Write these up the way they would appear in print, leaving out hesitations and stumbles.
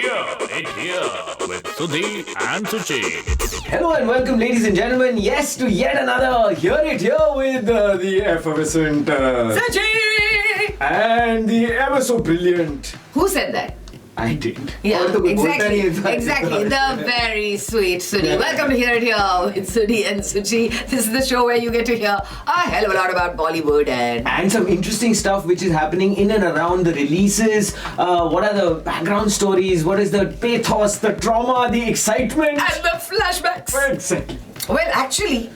here with Sudhi and Suchi. Hello and welcome, ladies and gentlemen. Yes, to yet another Hear It Here with the effervescent Suchi! and the ever so brilliant. Who said that? I did. Yeah, exactly. The very sweet Sudhi. Welcome to Hear It Here with Sudhi and Suchi. This is the show where you get to hear a hell of a lot about Bollywood and some interesting stuff which is happening in and around the releases. What are the background stories? What is the pathos, the trauma, the excitement? And the flashbacks. Exactly. Well, actually,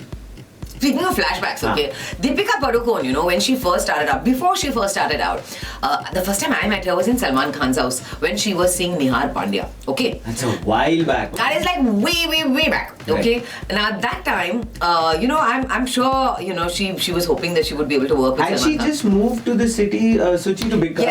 speaking of flashbacks, okay, Deepika Padukone, when she first started out, before she first started out, the first time I met her was in Salman Khan's house when she was seeing Nihar Pandya, okay? That's a while back. That is like way back, okay? Right. And at that time, I'm sure, she was hoping that she would be able to work with Had Salman she just moved to the city, Suchi, to become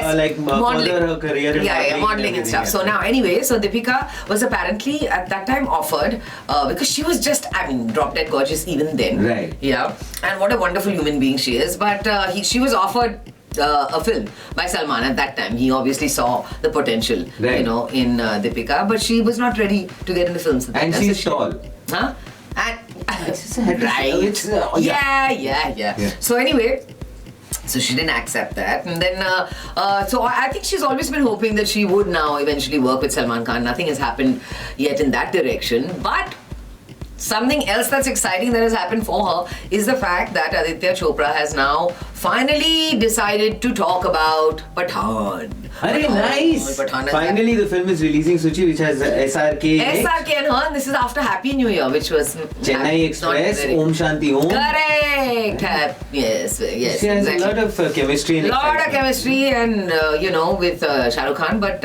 further her career in modeling and stuff. So now, anyway, so Deepika was apparently at that time offered, because she was just, drop dead gorgeous even then. Right. Yeah, and what a wonderful human being she is. But she was offered a film by Salman at that time. He obviously saw the potential, in Deepika, but she was not ready to get into films. And she's tall. Huh? And right. Yeah. So anyway. So she didn't accept that, and then so I think she's always been hoping that she would now eventually work with Salman Khan. Nothing has happened yet in that direction, but something else that's exciting that has happened for her is the fact that Aditya Chopra has now finally decided to talk about Pathaan. Very nice! Finally the film is releasing, Suchi, which has SRK and her, and this is after Happy New Year, which was Chennai Express, Om Shanti Om. Correct! Yes. She has a lot of chemistry and chemistry and, with Shah Rukh Khan, but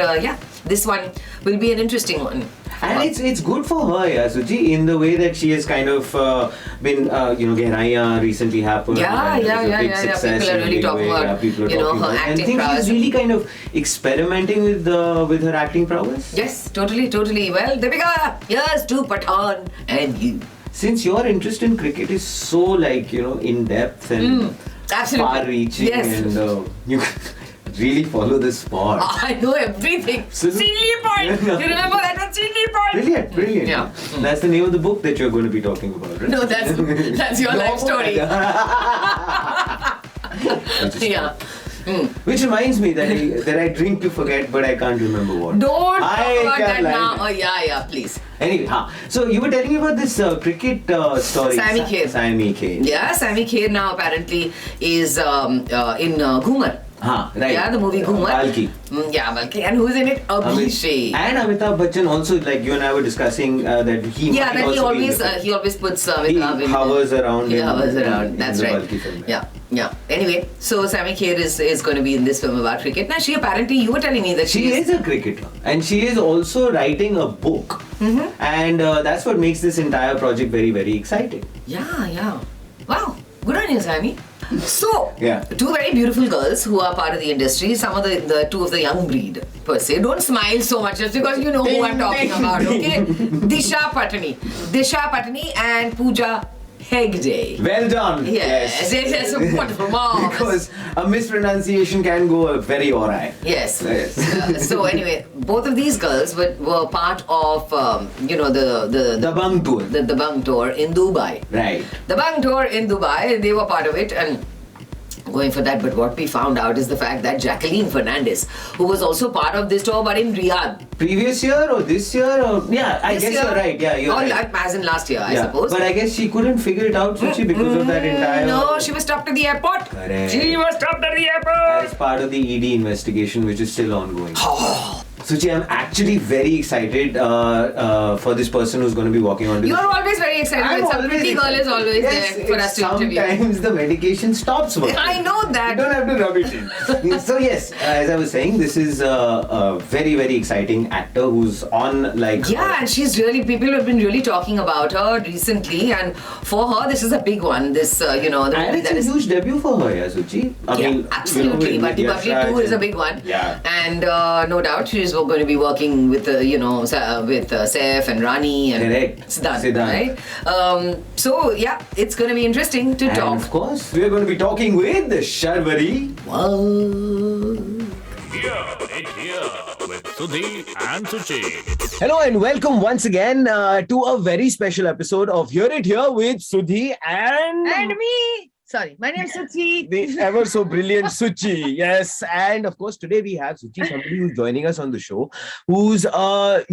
this one will be an interesting one. And it's good for her, Suchi, in the way that she has kind of been, Gehraiya recently happened. Big success. People are really talking about, her acting prowess. And she's really kind of experimenting with her acting prowess. Yes, totally. Well, Deepika, here's to Pathaan and you. Since your interest in cricket is so in depth and far-reaching, and you really follow the sport. I know everything. Silly point. You remember that one? Silly point. Brilliant. Yeah. That's the name of the book that you're going to be talking about, right? No, that's your life story. Yeah. Which reminds me that I drink to forget, but I can't remember what. Don't talk about that now. Oh, yeah, please. Anyway, so you were telling me about this cricket story. Sammy Kher. Yeah, Sammy Kher now apparently is in Ghumar. Right. Yeah, the movie Ghumar. Balki. Balki. And who's in it? Abhishek. And Amitabh Bachchan also, like you and I were discussing that he he always puts Amitabh in. He hovers around. That's right. Balki film. Yeah. Anyway, so Sammy Kher is going to be in this film about cricket. Now, she apparently, you were telling me that she is a cricketer, and she is also writing a book. Mm-hmm. And that's what makes this entire project very, very exciting. Yeah. Wow. Good on you, Sammy. So, yeah. Two very beautiful girls who are part of the industry, some of the two of the young breed per se. Don't smile so much just because you know who I'm talking about, okay? Disha Patani and Pooja Hegde. Well done. Yes. It's a wonderful mom. Because a mispronunciation can go very awry. Yes. So anyway, both of these girls were part of the Bang tour. The Bang tour in Dubai. Right. The Bang tour in Dubai, they were part of it and going for that, but what we found out is the fact that Jacqueline Fernandez, who was also part of this tour but in Riyadh. Previous year or this year? I guess you're right. Yeah, you're right. As in last year, I suppose. But I guess she couldn't figure it out, Suchi, because of that entire... No, she was stopped at the airport. Correct. She was stopped at the airport. As part of the ED investigation, which is still ongoing. Suchi, I'm actually very excited for this person who's going to be walking on. You're always very excited. Some pretty girl is always there for us to interview. Sometimes the medication stops working. I know that. You don't have to rub it in. So yes, as I was saying, this is a very, very exciting actor who's on and she's really, people have been really talking about her recently, and for her this is a big one. This, the movie and it's a huge debut for her, Suchi. I mean, absolutely. But the Bubbly 2 is a big one. Yeah. And no doubt she's going to be working with with Saif and Rani and Siddhant, right? So yeah, it's going to be interesting to talk. Of course, we are going to be talking with Sharvari Wagh. It here with Sudhi and Suchi. Hello and welcome once again to a very special episode of Hear It Here with Sudhi and me. Sorry, my name is Suchi. the ever so brilliant Suchi. Yes, and of course today we have Suchi, somebody who's joining us on the show, who's a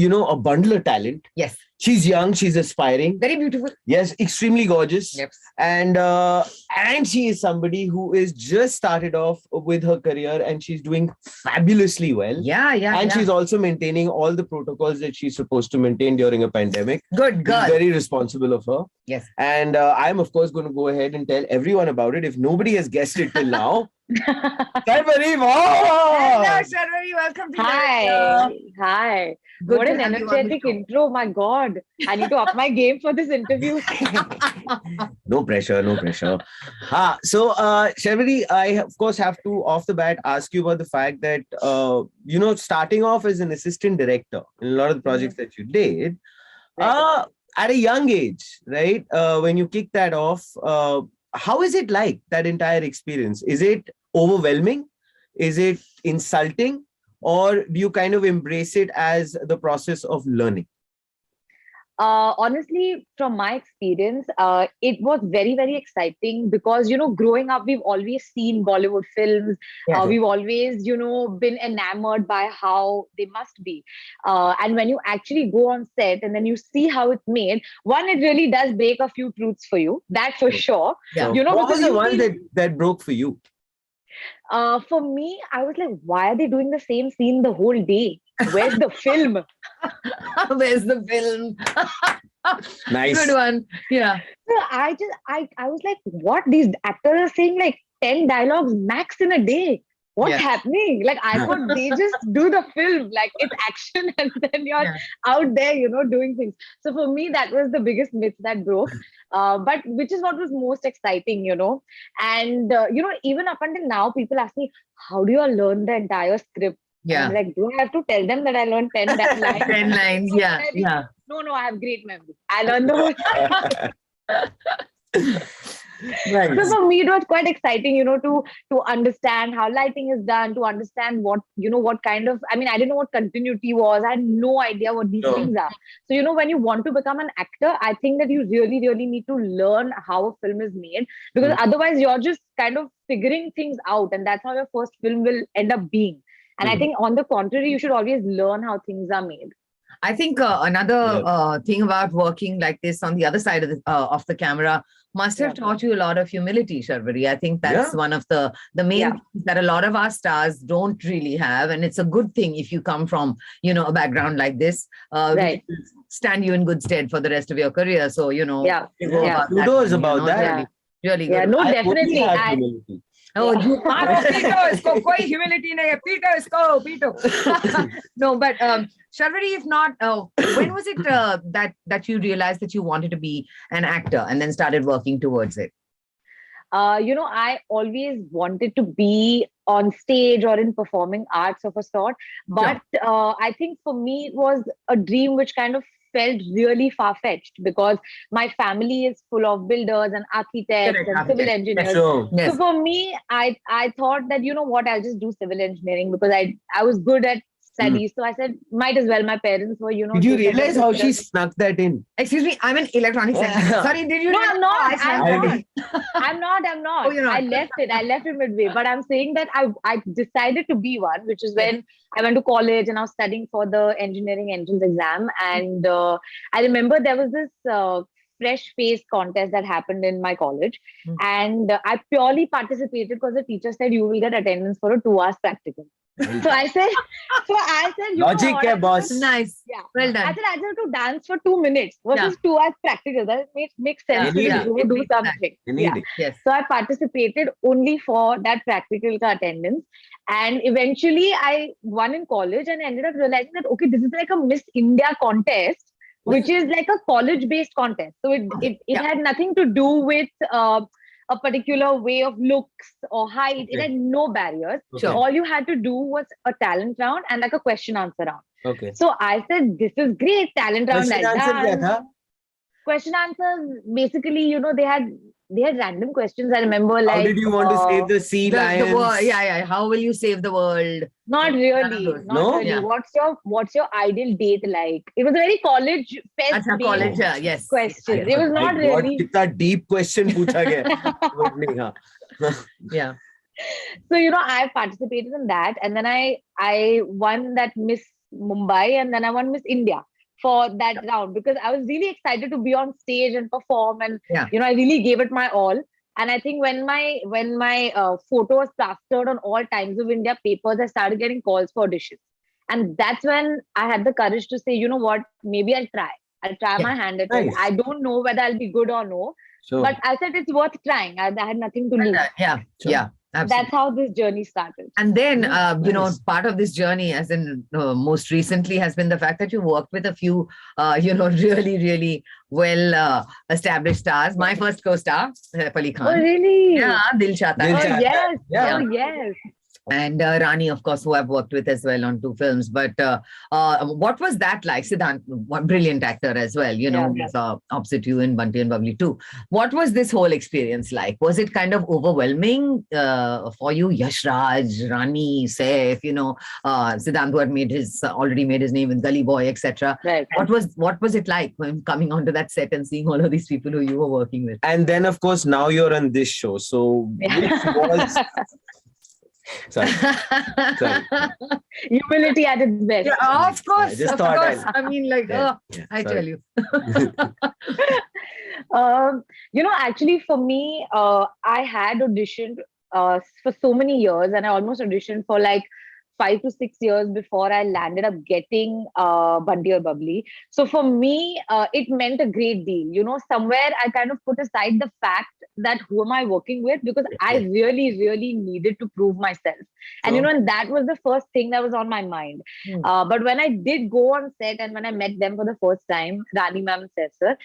bundle of talent. Yes. She's young, she's aspiring. Very beautiful. Yes, extremely gorgeous. Yep. And she is somebody who is just started off with her career and she's doing fabulously well. Yeah. She's also maintaining all the protocols that she's supposed to maintain during a pandemic. Good girl. It's very responsible of her. Yes. And I'm of course going to go ahead and tell everyone about it. If nobody has guessed it till now, Sharvari Wagh! Hello, Sharvari. Welcome to Hi. Good What to an have you on the energetic show. intro. My God. I need to up my game for this interview. No pressure. So, Sharvari, I of course have to off the bat ask you about the fact that, starting off as an assistant director in a lot of the projects that you did, at a young age, right? When you kick that off, how is it like, that entire experience? Is it overwhelming? Is it insulting? Or do you kind of embrace it as the process of learning? Honestly, from my experience, it was very, very exciting because, growing up, we've always seen Bollywood films. Yes. We've always, been enamored by how they must be. And when you actually go on set and then you see how it's made, one, it really does break a few truths for you. That for sure. Yeah. What was because the you one feel- that broke for you? For me, I was like, why are they doing the same scene the whole day? Where's the film? Where's the film? Nice. Good one. Yeah. So I was like, what? These actors are saying like 10 dialogues max in a day. What's Yeah. happening? Like, I thought they just do the film, like it's action, and then you're out there, doing things. So for me, that was the biggest myth that broke. But which is what was most exciting, And, even up until now, people ask me, how do you all learn the entire script? Yeah. I'm like, do I have to tell them that I learned 10 lines? 10 lines. Yeah. Yeah. No, I have great memory. I learned the whole. Nice. So for me, it was quite exciting, to understand how lighting is done, to understand what kind of, I didn't know what continuity was. I had no idea what these things are. So, when you want to become an actor, I think that you really, really need to learn how a film is made, because otherwise you're just kind of figuring things out, and that's how your first film will end up being. And I think on the contrary, you should always learn how things are made. I think another thing about working like this on the other side of the camera must have taught you a lot of humility, Sharvari. I think that's one of the main things that a lot of our stars don't really have, and it's a good thing if you come from a background like this. Right. Which will stand you in good stead for the rest of your career. So Kudos about that. Really Yeah, good. no, I definitely. only have And humility. Oh, इसको कोई humility नहीं है. पीटो. No, but Sharvari, if not, when was it that you realized that you wanted to be an actor and then started working towards it? I always wanted to be on stage or in performing arts of a sort. But I think for me, it was a dream which kind of felt really far-fetched, because my family is full of builders and architects and civil engineers. Sure. Yes. So for me, I thought that, I'll just do civil engineering because I was good at studies. So I said, might as well. My parents were, Did you realize how she snuck that in? Excuse me, I'm an electronics engineer. Sorry, did you? No, I'm not. I I'm not. Oh, you're not. I left it midway. But I'm saying that I decided to be one, which is when I went to college and I was studying for the engineering entrance exam. And I remember there was this fresh face contest that happened in my college. And I purely participated because the teacher said you will get attendance for a 2 hours practical. So I said, you Logic, know what? boss. Nice. Yeah. Well done. I said, I just have to dance for 2 minutes versus 2 hours practical. That makes sense. Yeah. To do something. You need Yeah. it. Yes. So I participated only for that practical attendance. And eventually I won in college and ended up realizing that, okay, this is like a Miss India contest, which is like a college-based contest. So it had nothing to do with a particular way of looks or height. It had no barriers. Okay. All you had to do was a talent round and like a question answer round. Okay. So I said, this is great. Talent round. Question I've answer done. क्या था? Question answers, basically, they had they had random questions. I remember, How like, did you want to save the sea The lions? world, yeah. How will you save the world? not None of really, those. not No? really. Yeah. What's your ideal date like? It was a very college fest Acha, based college, yes. question. Yeah. It was My not God, really. कितना deep question पूछा गया. But नहीं, हाँ. Yeah. So I participated in that, and then I won that Miss Mumbai, and then I won Miss India for that round, because I was really excited to be on stage and perform, and Yeah. I really gave it my all. And I think when my photo was plastered on all Times of India papers, I started getting calls for auditions, and that's when I had the courage to say, you know what, maybe I'll try. I'll try Yeah. my hand at Nice. it. I don't know whether I'll be good or no, Sure. but I said it's worth trying. I had nothing to lose. Yeah. Sure. Yeah. Absolutely. That's how this journey started. And then, Nice. part of this journey, as in most recently, has been the fact that you worked with a few, really, really well established stars. My first co-star, Saif Ali Oh, Khan. really? Yeah, Dil Chahta Dil Hai. Chahta Oh, yes. Yeah. Oh, yes. And Rani, of course, who I've worked with as well on 2 films. But what was that like? Siddhant, one brilliant actor as well, Yeah. who's opposite you in Bunty and Bubbly too. What was this whole experience like? Was it kind of overwhelming for you? Yash Raj, Rani, Saif, Siddhant, who had already made his name with Gully Boy, etc. Right. What was it like when coming onto that set and seeing all of these people who you were working with? And then, of course, now you're on this show. So, which was. Sorry. Humility at its best. Yeah, of course. I just Of thought course. I'd- I mean, like, Yeah, I sorry. tell you. Actually, for me, I had auditioned for so many years, and I almost auditioned for like 5 to 6 years before I landed up getting Bunty or Bubbly. So for me, it meant a great deal. Somewhere I kind of put aside the fact that who am I working with, because I really, really needed to prove myself. And Sure. and that was the first thing that was on my mind. Hmm. But when I did go on set and when I met them for the first time, Rani ma'am and Saif sir,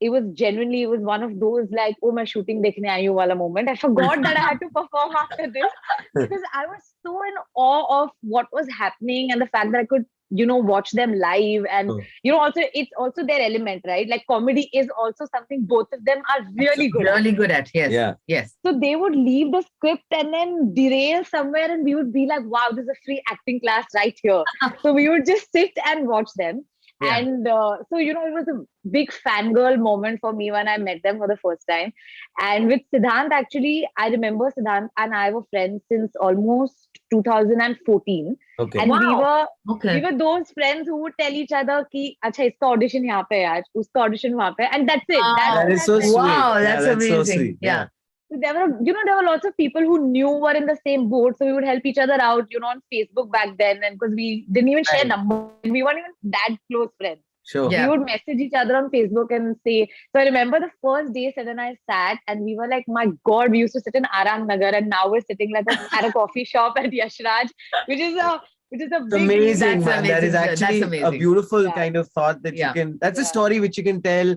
it was genuinely, it was one of those like, oh, my shooting dekhne aayi hu wala moment. I forgot that I had to perform after this, because I was so in awe of what was happening and the fact that I could, watch them live. And, also, it's also their element, right? Like comedy is also something both of them are really good at. Really good at, yes. Yeah. Yes. So they would leave the script and then derail somewhere, and we would be like, wow, this is a free acting class right here. So we would just sit and watch them. Yeah. And so, it was a big fangirl moment for me when I met them for the first time. And with Siddhant, actually, I remember Siddhant and I were friends since almost 2014. Okay. And Wow. we Okay. were those friends who would tell each other कि अच्छा इसका audition यहाँ पे है आज, उसका audition वहाँ पे, and that's it. That is so sweet. Wow, Yeah, that's so amazing. sweet. Yeah. So there were lots of people who knew were in the same boat, so we would help each other out, on Facebook back then, and because we didn't even share Right. numbers, we weren't even that close friends. Sure. Yeah. We would message each other on Facebook and say. So I remember the first day Sid and I sat, and we were like, my God, we used to sit in Arang Nagar, and now we're sitting at a coffee shop at Yash Raj, which is a It's big amazing, That's man. That is amazing. That's actually a amazing. beautiful Yeah. kind of thought that Yeah. you can. That's a Yeah. story which you can tell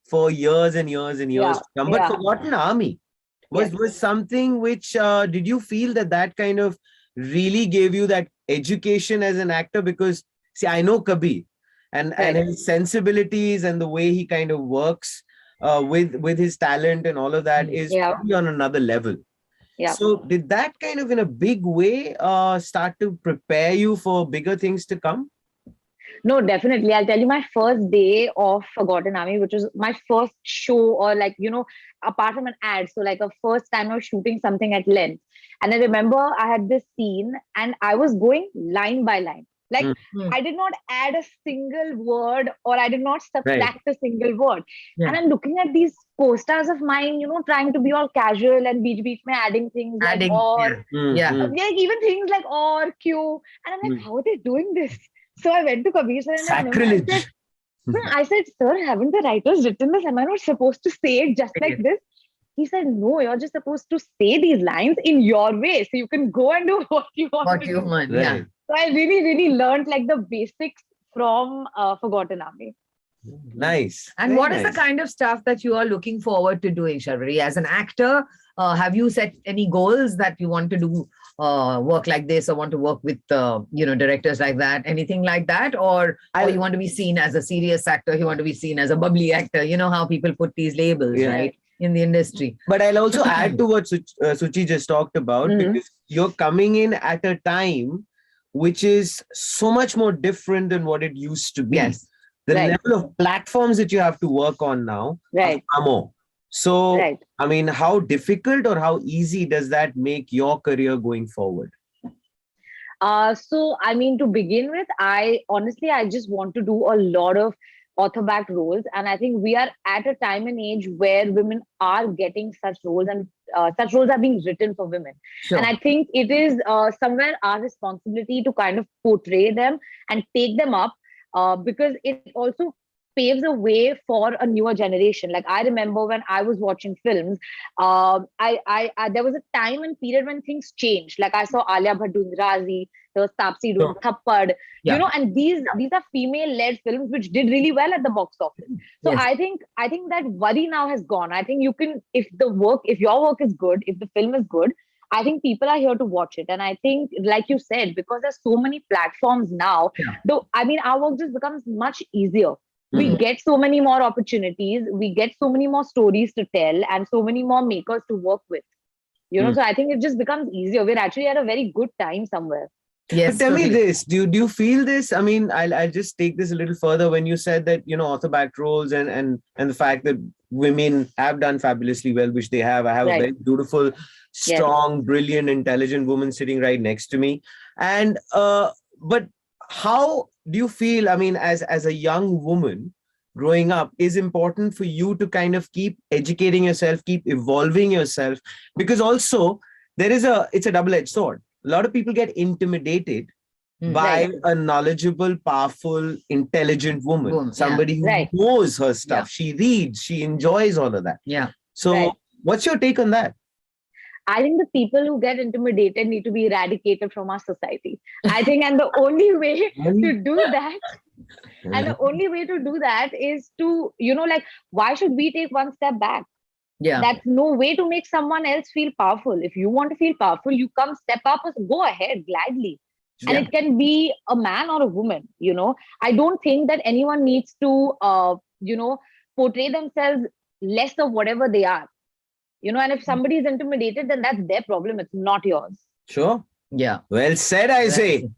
for years and years and years Yeah. to come. But Yeah. Forgotten Army was something which did you feel that kind of really gave you that education as an actor? Because see, I know Kabir and Right. his sensibilities and the way he kind of works with his talent and all of that is Yeah. probably on another level. Yeah. So did that kind of in a big way start to prepare you for bigger things to come? No, definitely. I'll tell you, my first day of Forgotten Army, which was my first show, or like, apart from an ad. So like a first time I was shooting something at length. And I remember I had this scene and I was going line by line. Like I did not add a single word, or I did not subtract a single word. Yeah. And I'm looking at these co-stars of mine, trying to be all casual and beach mein adding things like or. Yeah. Yeah, even things like or, Q. And I'm like, how are they doing this? So I went to Kabir sir and Sacrilege. I said, sir, haven't the writers written this? Am I not supposed to say it just like this? He said, no, you're just supposed to say these lines in your way. So you can go and do what you want. What you want, Right. yeah. So I really, really learned like the basics from Forgotten Army. Nice. And Very what is nice. the kind of stuff that you are looking forward to doing, Sharvari? As an actor, have you set any goals that you want to do work like this, or want to work with directors like that, anything like that? Or you want to be seen as a serious actor, you want to be seen as a bubbly actor? You know how people put these labels, Yeah. right? in the industry. But I'll also add to what Suchi just talked about, because you're coming in at a time which is so much more different than what it used to be. Yes. The Right. level of platforms that you have to work on now Right. are far more. So, Right. I mean, how difficult or how easy does that make your career going forward? So, I mean, to begin with, I just want to do a lot of author-backed roles, and I think we are at a time and age where women are getting such roles, and such roles are being written for women. Sure. And I think it is somewhere our responsibility to kind of portray them and take them up, because it also paves a way for a newer generation. Like, I remember when I was watching films, there was a time and period when things changed. Like, I saw Alia Bhatt doing Razi, there was Taapsee doing Thappad, Yeah. and these are female-led films which did really well at the box office. So Yes. I think that worry now has gone. I think you can, if your work is good, if the film is good, I think people are here to watch it. And I think, like you said, because there's so many platforms now, though, I mean, our work just becomes much easier. We get so many more opportunities, we get so many more stories to tell, and so many more makers to work with. So I think it just becomes easier. We're actually at a very good time somewhere. Yes. But tell me totally. this: do you feel this? I mean, I'll just take this a little further. When you said that author-backed roles and the fact that women have done fabulously well, which they have. I have a very beautiful, strong, brilliant, intelligent woman sitting right next to me. And but how do you feel? I mean, as a young woman growing up, is important for you to kind of keep educating yourself, keep evolving yourself, because also it's a double-edged sword. A lot of people get intimidated by a knowledgeable, powerful, intelligent woman, somebody who knows her stuff. She reads, she enjoys all of that. Yeah. So what's your take on that? I think the people who get intimidated need to be eradicated from our society. I think, and the only way to do that, is to, like, why should we take one step back? Yeah. That's no way to make someone else feel powerful. If you want to feel powerful, you come step up, go ahead gladly. And it can be a man or a woman, I don't think that anyone needs to, portray themselves less of whatever they are. And if somebody is intimidated, then that's their problem. It's not yours. Sure. Yeah. Well said, I say.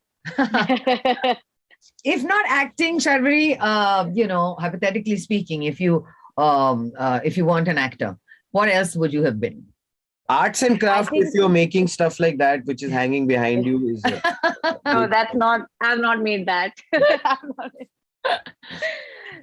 If not acting, Sharvari, hypothetically speaking, if you want an actor, what else would you have been? Arts and craft, think- if you're making stuff like that, which is hanging behind you, is No, that's not. I've not made that.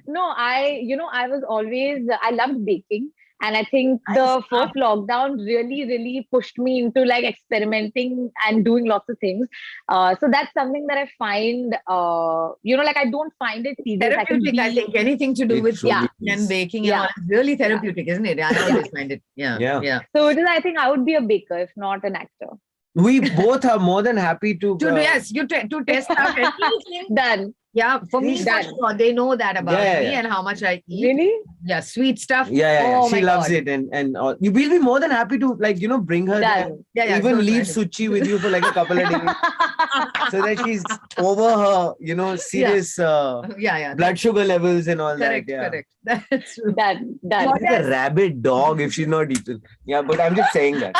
No, I was always. I loved baking. And I think the first lockdown really, really pushed me into like experimenting and doing lots of things. So that's something that I find, like I don't find it tedious. Therapeutic, I think. Anything to do with and baking and all, it's really therapeutic, isn't it? I always find it. Yeah. So it is, I think I would be a baker, if not an actor. We both are more than happy to. To test out anything. Done. Yeah, for me, for sure, they know that about me and how much I eat. Really? Yeah, sweet stuff. Yeah. Oh, she loves it, and you will be more than happy to bring her there. Even leave Suchi with you for like a couple of days, so that she's over her, serious blood sugar levels and all correct, that. Yeah. Correct. That's true. Done. She's a rabid dog if she's not eaten. Yeah, but I'm just saying that.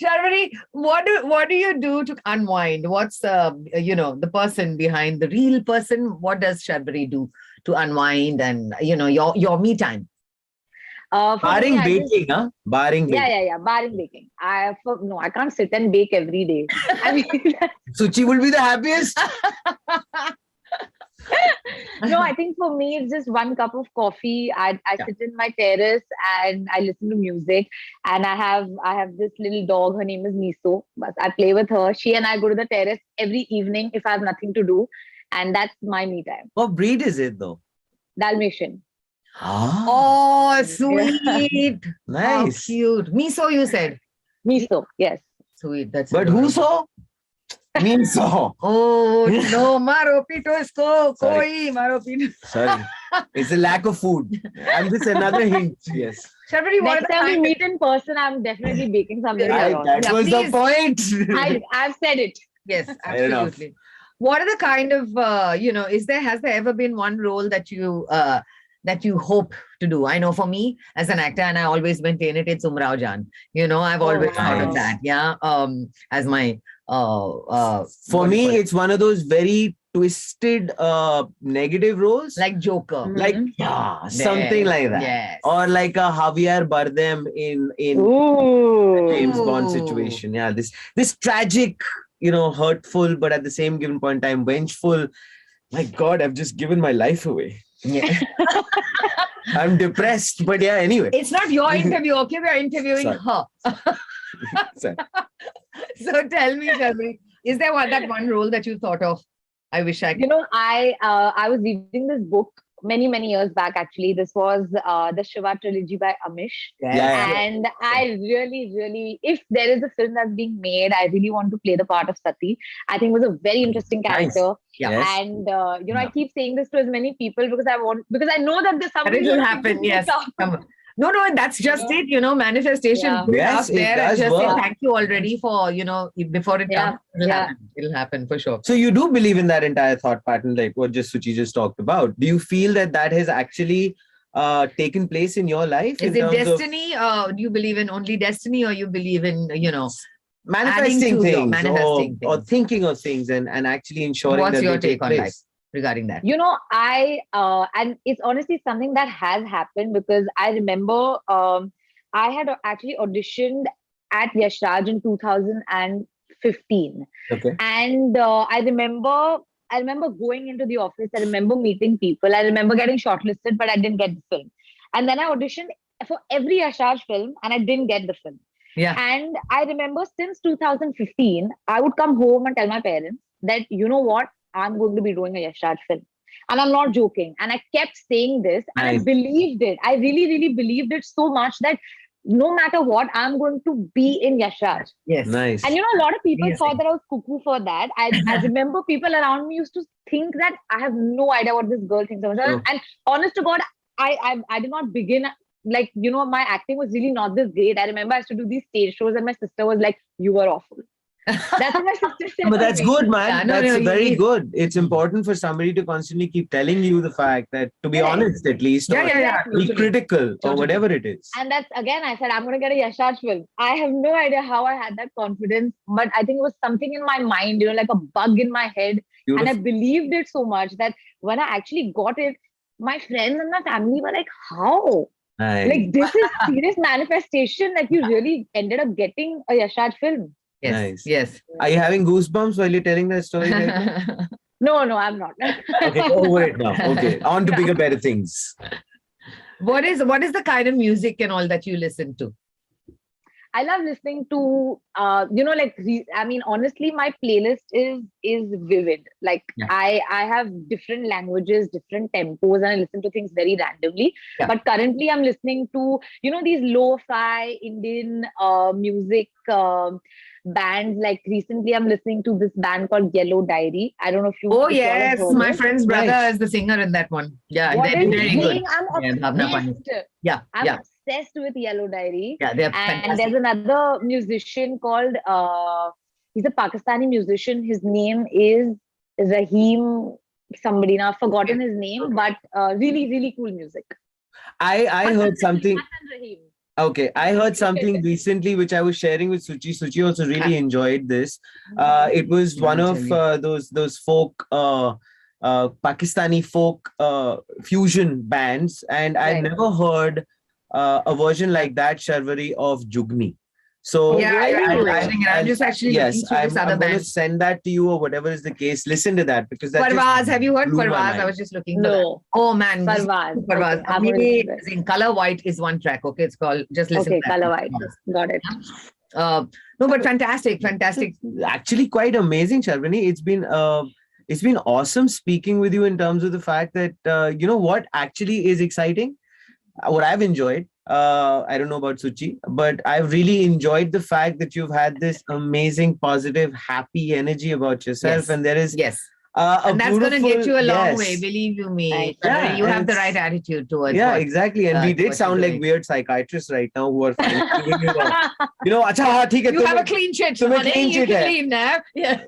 Sharvari, what do you do to unwind? What's the person behind the real person? What does Sharvari do to unwind and your me time? Barring baking, huh? Barring baking. Yeah. Barring baking. I can't sit and bake every day. I mean, Suchi will be the happiest. No, I think for me it's just one cup of coffee. I sit in my terrace and I listen to music. And I have this little dog. Her name is Miso. But I play with her. She and I go to the terrace every evening if I have nothing to do, and that's my me time. What breed is it though? Dalmatian. Oh, sweet. Nice. How cute. Miso, you said. Miso, yes. Sweet. That's But who saw? Miso. Oh no, maro pito isko. Sorry. Koi maro pito. Sorry. It's a lack of food. And this another hint. Yes. Sharvari, what Next time we meet in person, I'm definitely baking something. That was the point. I've said it. Yes, absolutely. What are the kind of has there ever been one role that you hope to do. I know for me as an actor, and I always maintain it, it's Umrao Jan. I've always thought of nice. that. Yeah. As my For me, it's one of those very twisted negative roles. like Joker. Like something like that. Yes. Or like a Javier Bardem in Ooh. James Bond Ooh. situation. Yeah, this tragic, hurtful, but at the same given point in time, vengeful. My God, I've just given my life away. Yeah. I'm depressed, but yeah, anyway. It's not your interview, okay? We're interviewing Sorry. her. Sorry. So tell me, Sharvari, is there that one role that you thought of? I wish I could. I was reading this book many years back. Actually, this was the Shiva trilogy by Amish. Yeah. And I really, if there is a film that's being made, I really want to play the part of Sati. I think it was a very interesting Nice. character. Yeah. Yes. And I keep saying this to as many people because I know that there's something It will happen. Yes. No, that's just it. Manifestation. Yeah. Put it Yes, out there it and does just say work. thank you already for before it Yeah. comes. It'll Yeah. happen. It'll happen for sure. So you do believe in that entire thought pattern, like what Suchi just talked about. Do you feel that has actually taken place in your life? Is in it terms of destiny? Do you believe in only destiny, or you believe in manifesting adding to your things, manifesting or things? thinking of things and actually ensuring What's that your they take take on place? life regarding that? And it's honestly something that has happened because I remember I had actually auditioned at Yash Raj in 2015. Okay. And I remember going into the office. I remember meeting people. I remember getting shortlisted, but I didn't get the film. And then I auditioned for every Yash Raj film and I didn't get the film. Yeah. And I remember since 2015, I would come home and tell my parents that, you know what, I'm going to be doing a Yash Raj film. And I'm not joking. And I kept saying this and Nice. I believed it. I really believed it so much that no matter what, I'm going to be in Yash Raj. Yes. Nice. And a lot of people Yes. thought that I was cuckoo for that. I remember people around me used to think that I have no idea what this girl thinks of herself. Oh. And honest to God, I did not begin my acting was really not this great. I remember I used to do these stage shows and my sister was like, "You were awful." That's what my sister said. But that's to me. good, man. Yeah, no, That's no, very you- good. It's important for somebody to constantly keep telling you the fact that, to be Correct. honest, at least, or Yeah. be Totally. critical or Totally. whatever it is. And that's again, I said, I'm going to get a Yash Raj film. I have no idea how I had that confidence, but I think it was something in my mind, like a bug in my head. Beautiful. And I believed it so much that when I actually got it, my friends and my family were like, how? Nice. Like, this is serious manifestation that you really ended up getting a Yash Raj film. Yes. Nice. Yes. Are you having goosebumps while you're telling that story right now? No, I'm not. Okay, over it now. Okay, on to bigger, better things. What is the kind of music and all that you listen to? I love listening to, honestly, my playlist is vivid. Like Yeah. I have different languages, different tempos, and I listen to things very randomly. Yeah. But currently I'm listening to, these lo-fi Indian music bands. Like recently I'm listening to this band called Yellow Diary. I don't know if you Oh if you all have yes, heard my it. friend's brother Nice. is the singer in that one. Yeah, What they're is very it? good. I'm Yeah, Bhavna Pandey. obsessed. Yeah, I'm yeah, obsessed with Yellow Diary. yeah. They're And fantastic. there's another musician called he's a Pakistani musician. His name is Raheem somebody. Now I've forgotten his name, but really cool music. I heard something. Hassan Rahim. Okay, I heard something recently which I was sharing with Suchi. Suchi also really enjoyed this. It was one of those folk, Pakistani folk fusion bands, and I'd Right. never heard a version like that, Sharvari, of Jugni. So Yeah, I'm just actually yes, looking through I'm this other going to band. send that to you or whatever is the case. Listen to that because that Parvaz, just have you heard blew my Parvaz? mind. I was just looking for that. No, Oh man, this is Parvaz. Parvaz. Okay, I'm gonna listen to it. Amazing. Color White is one track. Okay, it's called. Just listen. Okay, to that. Color White. Got it. No, but fantastic. Actually quite amazing, Sharvani. It's been awesome speaking with you in terms of the fact that what actually is exciting, what I've enjoyed. I don't know about Suchi, but I've really enjoyed the fact that you've had this amazing, positive, happy energy about yourself, Yes. and there is Yes, a and that's going to get you a long yes. way. Believe you me. Right. Yeah, You have the it's- right attitude towards. Yeah, what- exactly. And we did what you're sound like doing. weird psychiatrists right now who are giving you अच्छा हाँ ठीक है You have a तुम्हें clean sheet. तुम्हें honey. clean You sheet है। clean, eh? Yeah.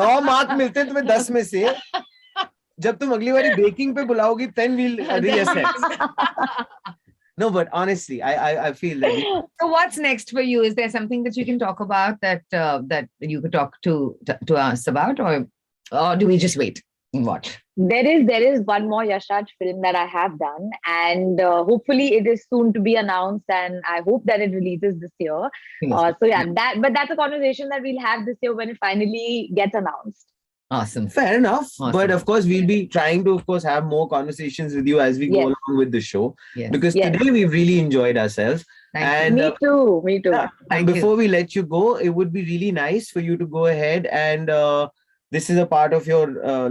9 mark मिलते हैं तुम्हें 10 में से जब तुम अगली बारी baking पे बुलाओगी, then we'll reassess. No, but honestly, I feel that. So what's next for you? Is there something that you can talk about that that you could talk to us about, or do we just wait and watch? There is one more Yashraj film that I have done, and hopefully it is soon to be announced, and I hope that it releases this year. So yeah, that's a conversation that we'll have this year when it finally gets announced. Awesome. Fair enough. Awesome. But of course, we'll be trying to, of course, have more conversations with you as we go Yes. along with the show. Yes. Because Yes. today we've really enjoyed ourselves. Thank you. And Me too. and Thank you. before we let you go, it would be really nice for you to go ahead and this is a part of your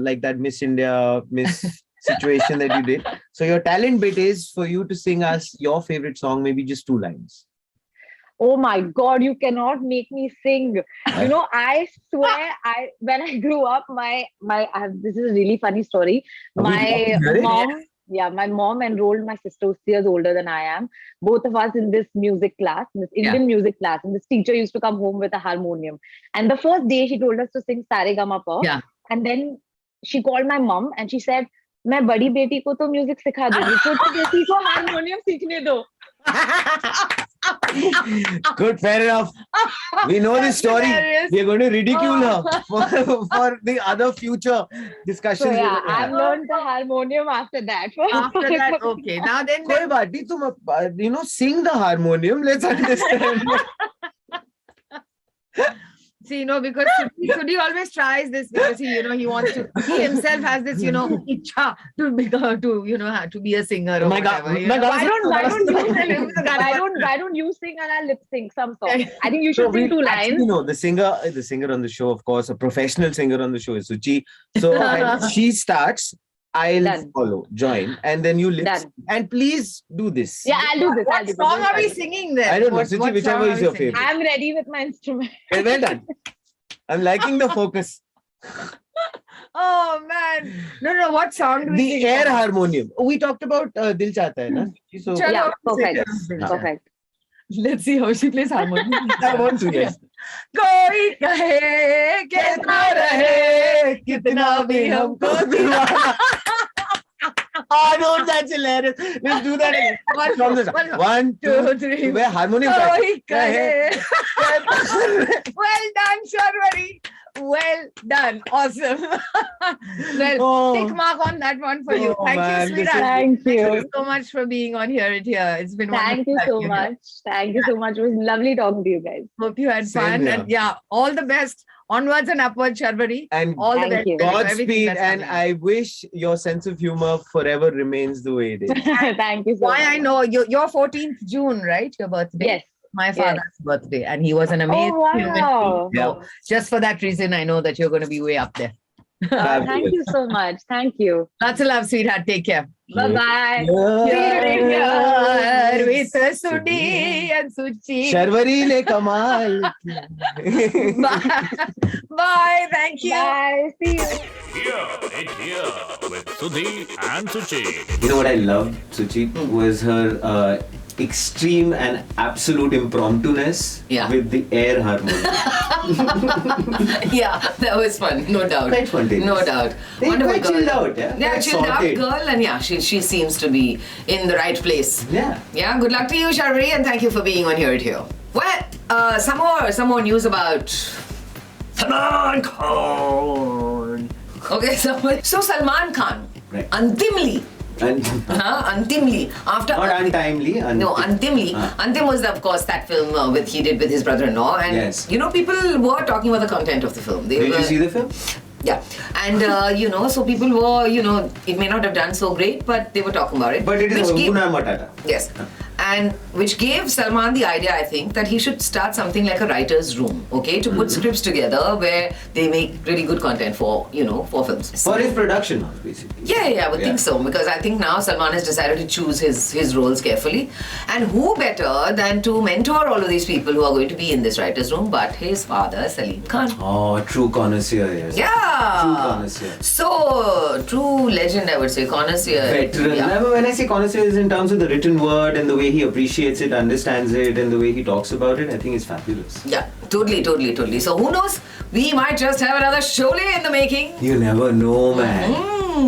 like that Miss India, Miss situation that you did. So your talent bit is for you to sing us your favorite song, maybe just 2 lines. Oh my God, you cannot make me sing. You know, I swear, when I grew up, this is a really funny story. My mom enrolled my sister, who's 3 years older than I am, both of us in this music class, this Indian music class. And this teacher used to come home with a harmonium. And the first day she told us to sing Sare Gama Pa. Yeah. And then she called my mom and she said, मैं बड़ी बेटी को तो music सिखा दूंगी, छोटी बेटी को हारमोनियम सीखने दो. Good, fair enough. We know this story. Hilarious. We are going to ridicule her for the other future discussions. So yeah, we're gonna I've have. learned the harmonium after that. After that, okay. Now then, कोई बात नहीं, तुम sing the harmonium. Let's understand. see, because Sudhi always tries this because he wants to. He himself has this, itcha to become to be a singer or whatever. Why don't you sing and I lip sync some song? I think you should sing 2 lines. The singer on the show, of course, a professional singer on the show is Suchi. So when she starts, I'll follow, join, and then you lip sync. And please do this. Yeah, I'll do this. What song are we singing then? I don't know, Suchi, whichever is your favorite. I'm ready with my instrument. Well done. I'm liking the focus. Oh man. No, what song do we The sing? air harmonium. We talked about Dil Chahta Hai, na? So Chalo, Yeah, perfect. sing it. Perfect. Let's see how she plays harmonium. I want to, yes. कोई कहे कितना रहे कितना भी हमको दीवाना. Oh no, that's hilarious. Let's do that again. From the start. 1, 2, 3. Where harmonium कोई practice. कहे. Well done, Sharvari. Well done. Awesome. Well, tick mark on that one for you. Oh, Thank man, you, this sweetheart. Thank Thank you. you so much for being on Here. It's been Thank you wonderful so having you here. much. Thank you so much. It was lovely talking to you guys. Hope you had Same fun. here. And yeah, all the best. Onwards and upwards, Sharvari. And All the Thank best. you. for everything Godspeed, that's and coming. I wish your sense of humor forever remains the way it is. Thank you so Why much. I know your 14th June, right? Your birthday. Yes. My father's birthday, and he was an amazing Oh, human wow. being. So just for that reason, I know that you're going to be way up there. Thank you so much. Thank you. Lots of love, sweetheart. Take care. Bye-bye. Here with Sudhi and Suchi. Sharvari ne kamal. Bye. Bye. Thank you. Bye. See you. Here with Sudhi and Suchi. You know what I loved, Suchi, was her extreme and absolute impromptu-ness with the air harmonium. Yeah, that was fun, no doubt. Quite spontaneous. No doubt. They Wonderful quite girl. chilled out, yeah? Yeah, Quite chilled out sorted. girl, and yeah, she seems to be in the right place. Yeah. Yeah, good luck to you, Sharvari, and thank you for being on Here It Here. Well, some more news about Salman Khan. Okay, so Salman Khan, Right. Antimli, after Not untimely. no, Antimli. Antim was, of course, that film he did with his brother-in-law. And, Yes. people were talking about the content of the film. Did you see the film? Yeah. And, so people were, it may not have done so great, but they were talking about it. But it is which gave- Guna Matata. Yes. And which gave Salman the idea, I think, that he should start something like a writer's room, okay, to put scripts together where they make really good content for, for films. For his production house, basically. Yeah, I would think so, because I think now Salman has decided to choose his roles carefully. And who better than to mentor all of these people who are going to be in this writer's room but his father, Salim Khan. Oh, true connoisseur, yes. Yeah. True connoisseur. So, true legend, I would say, connoisseur. Veteran. Yeah. When I say connoisseur, it's in terms of the written word and the way he appreciates it, understands it, and the way he talks about it. I think it's fabulous. Yeah, totally. So who knows? We might just have another Sholay in the making. You never know, man.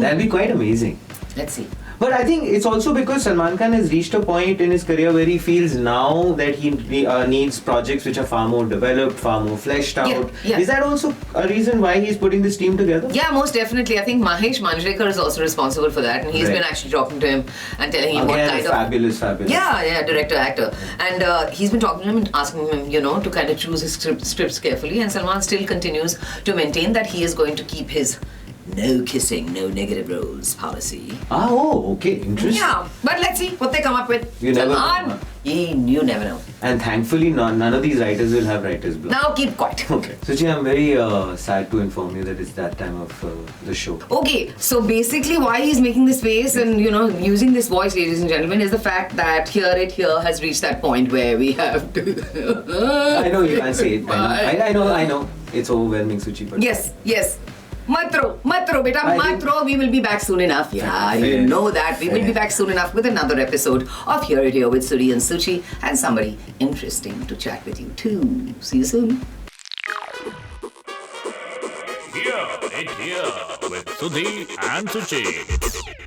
That'd be quite amazing. Let's see. But I think it's also because Salman Khan has reached a point in his career where he feels now that he needs projects which are far more developed, far more fleshed out. Yeah. Is that also a reason why he's putting this team together? Yeah, most definitely. I think Mahesh Manjrekar is also responsible for that, and he's been actually talking to him and telling him what kind fabulous. Yeah, director, actor. And he's been talking to him and asking him, to kind of choose his scripts carefully. And Salman still continues to maintain that he is going to keep his no kissing, no negative roles policy. Okay, interesting. Yeah, but let's see what they come up with. You never Salman, know. you never know. And thankfully, none of these writers will have writer's block. Now keep quiet. Okay. Suchi, I'm very sad to inform you that it's that time of the show. Okay, so basically why he's making this face and, using this voice, ladies and gentlemen, is the fact that Here It Here has reached that point where we have to... I know you can't say it. I know. It's overwhelming, Suchi. But Yes. Matro, beta, we will be back soon enough. Yeah, you know that. We will be back soon enough with another episode of Here It Here with Sudhi and Suchi and somebody interesting to chat with you too. See you soon. Here It Here with Sudhi and Suchi.